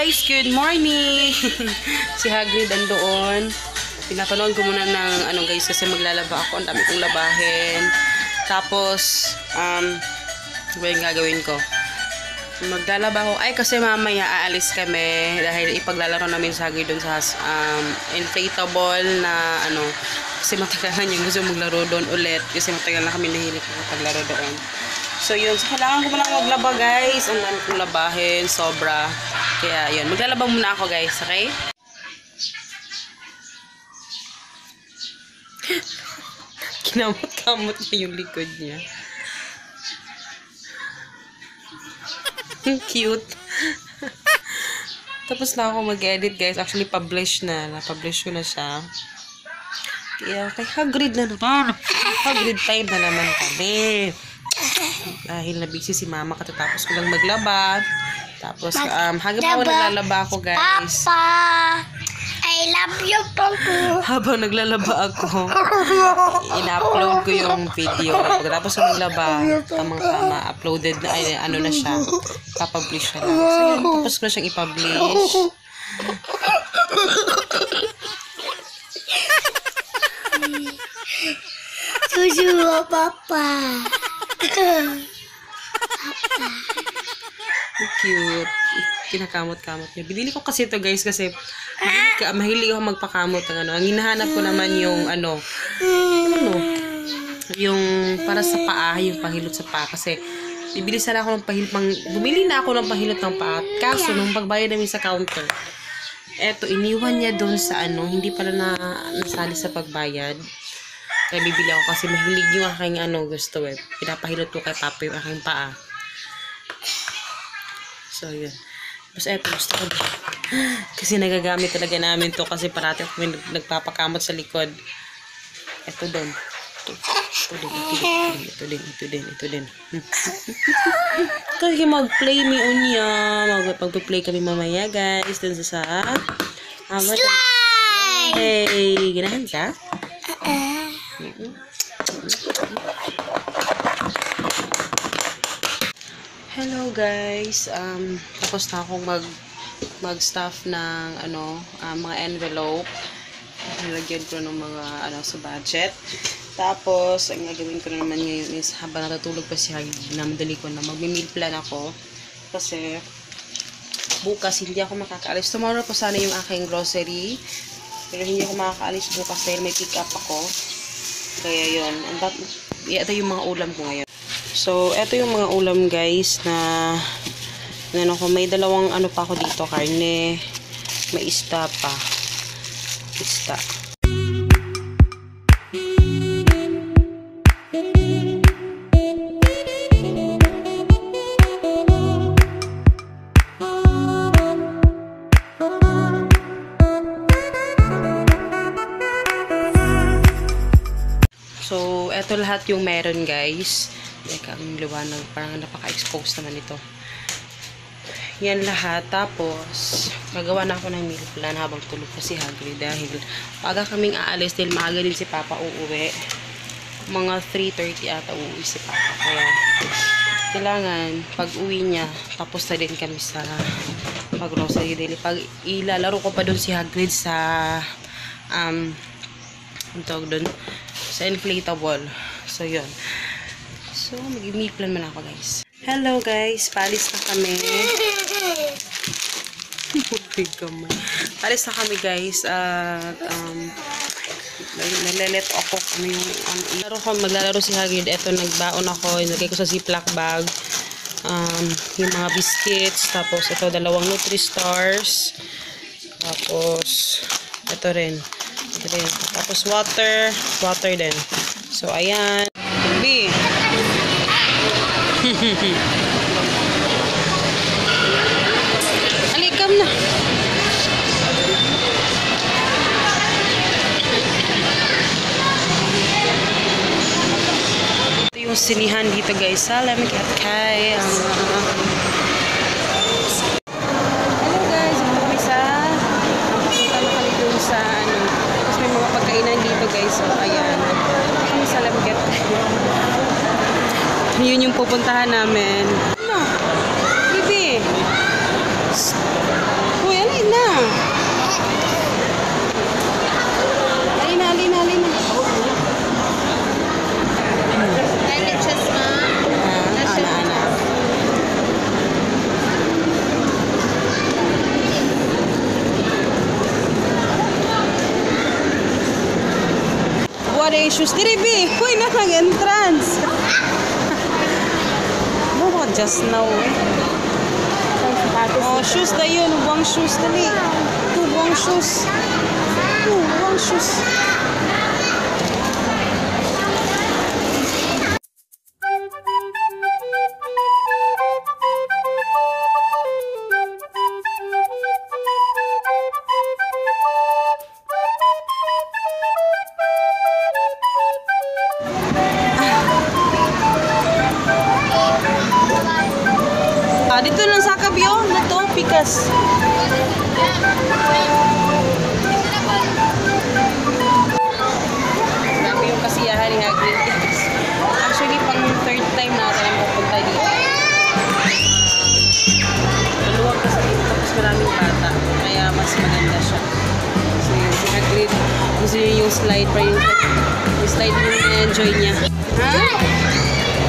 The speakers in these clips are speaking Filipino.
guys! Good morning! Si Hagrid andoon. Pinapanood ko muna ng ano guys kasi maglalaba ako. Ang dami kong labahin. Tapos, ano yung gagawin ko? Maglalaba ako. Ay, kasi mamaya aalis kami dahil ipaglalaro namin sa Hagrid doon sa inflatable na ano. Kasi matagalan yung gusto maglaro doon ulit. Kasi matagal na kami nahilig paglaro doon. So yun, so, kailangan ko muna maglaba guys. Ang dami kong labahin, sobra. Kaya yun, maglalaba muna ako guys, okay? Kinamot-kamot na yung likod niya. Cute. Tapos na ako mag-edit guys. Actually, publish na. Na-publish ko na siya. Kaya kay Hagrid na naman. Hagrid time na naman kami. Dahil na busy si mama katatapos ko lang maglaba. Tapos hanggang pa naglalaba ako guys. Papa, I love you, Papa. Habang naglalaba ako, ina-upload ko yung video. Pagkatapos ko naglaba, tamang-tama, uploaded na, ay, ano na siya, papublish na lang. So yun, tapos ko na siyang i-publish. Susuwa, Papa. Cute. Kinakamot-kamot niya. Binili ko kasi ito guys kasi mahilig ako magpakamot ng ano. Ang hinahanap ko naman yung yung para sa paa, yung panghilot sa paa kasi bumili na ako ng panghilot ng paa. Kaso nung pagbayad namin sa counter, eto iniwan niya doon sa ano, hindi pala nasali sa pagbayad. Kaya bibili ako kasi mahilig yung aking gusto eh. Pinapahilot ko kay papa yung aking paa. So, yun. Tapos, eto, gusto ko. Kasi nagagamit talaga namin to kasi parati ako nagpapakamot sa likod. Eto doon. Ito din. Kasi mag-play me on niya. Mag-play kami mamaya, guys. Dun sa Slide! Hey, ganahan ka? Hello guys, tapos na akong mag-stuff ng mga envelope. Nilagyan ko ng mga sa budget. Tapos ang gagawin ko naman ngayon is habang natutulog pa siya, namadali ko na mag-meal plan ako kasi bukas hindi ako makakaalis. Tomorrow po sana yung aking grocery, pero hindi ako makakaalis bukas dahil may pick up ako. Kaya yun, ito yung mga ulam ko ngayon. So, ito yung mga ulam guys na may dalawang pa ako dito, karne, may isda pa. Isda. So, eto lahat yung meron guys. Teka, ang liwanag. Parang napaka-expose naman ito. Yan lahat. Tapos, gagawa na ako ng meal plan habang tulog pa si Hagrid. Dahil, paga kaming aalis. Dahil maaga din si Papa uuwi. Mga 3:30 ata uuwi si Papa. Kaya, kailangan, pag uwi niya, tapos na din kami sa mag-grocery. Dahil, pag ilalaro ko pa doon si Hagrid sa, ang tawag doon, sa inflatable. So, yun. So, mag-meal plan muna ako, guys. Hello, guys. Palis na kami. Palis na kami, guys. Nalelet ako kami yung maglalaro si Hagrid. Eto, nagbaon ako. Nilagay ko sa ziploc bag. Yung mga biscuits. Tapos, ito, 2 Nutri-Stars. Tapos, ito rin. Tapos water din. So ayan. B. Alikam na. Ito yung sinihan dito guys. Salamat kay hello guys, kami sa may mga pagkainan dito guys. So, ayan. Kami sa Lamget. Yun yung pupuntahan namin. Ano? Bibi. na. Halina, halina, halina. Ana. What issues? Diri, B. Uy, nakag-entrance. No, just now. Oh, shoes na yun. Buwang shoes. Dali. Buwang shoes. Buwang shoes. Dito lang sa kabyo. Nato, pikas. Grabe yung kasiyahan ni Hagrid. Actually, pang third time na tayo pupunta dito. Maluwag kasi dito tapos maraming bata. Kaya mas maganda siya. So yun, si Hagrid. Gusto niya yung slide pa yung slide yung na-enjoy niya. Ha?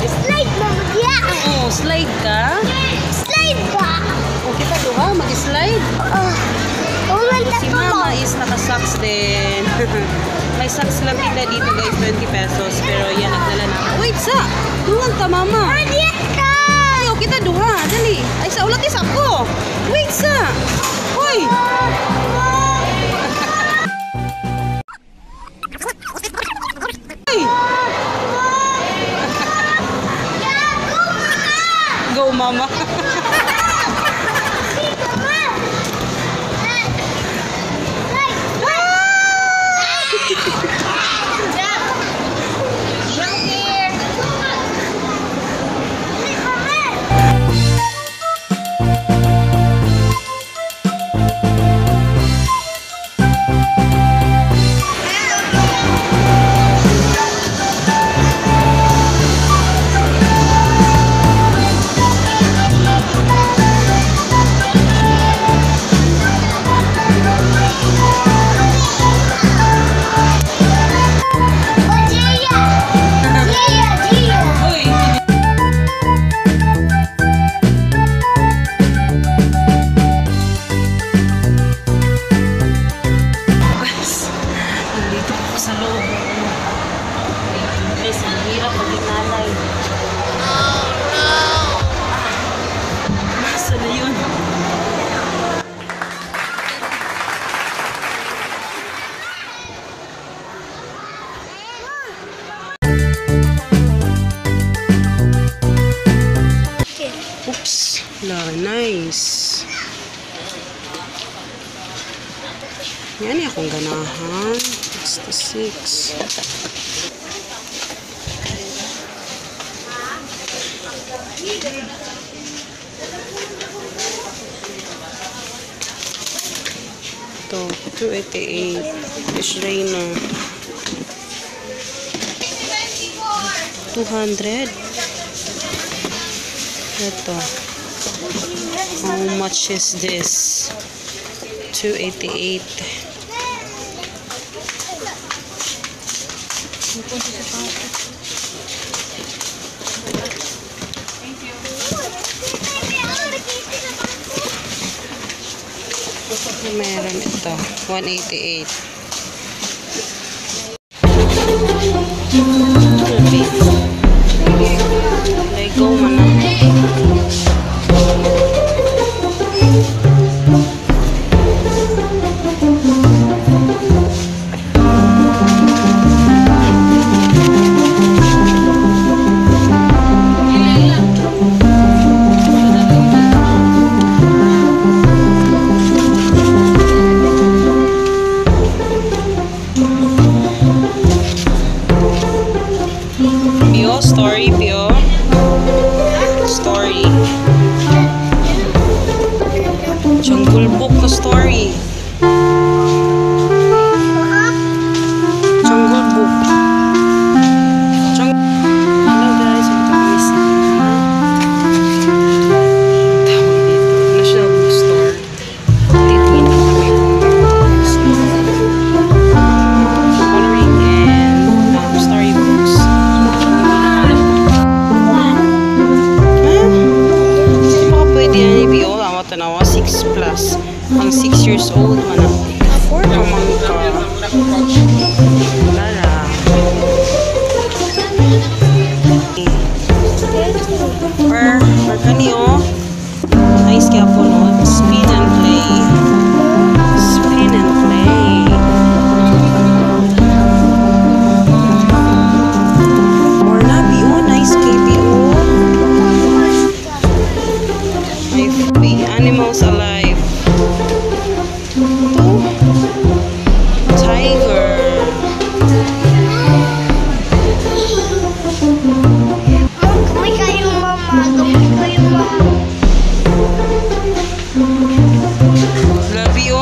Slide mo, yeah. Oo, slide ka? Slide ba? O, kita duha, mag-slide. Si Mama is naka-socks din. May socks lang nila dito guys, 20 pesos. Pero yan, nagdala na ako. Wait, sa! Duhan ta, Mama. Ay, o, kita duha. Dali. Ay, sa ulat is ako. Wait, sa! Hoy! Ay! Go, Mama. Oops, nice. Yan akong ganahan. 66. Ito, 288. Fish Rainer. 200. Ito. How much is this? 288. Meron ito. 188. Lego man na. Or pamangka. Wala lang. Or kaniyo. Nice kaya po no. Spin and play. Spin and play. Or nabi oh. Nice baby oh. Be animals alive. Tiger. Kamay kayong mama. Kamay kayong mama. Love you.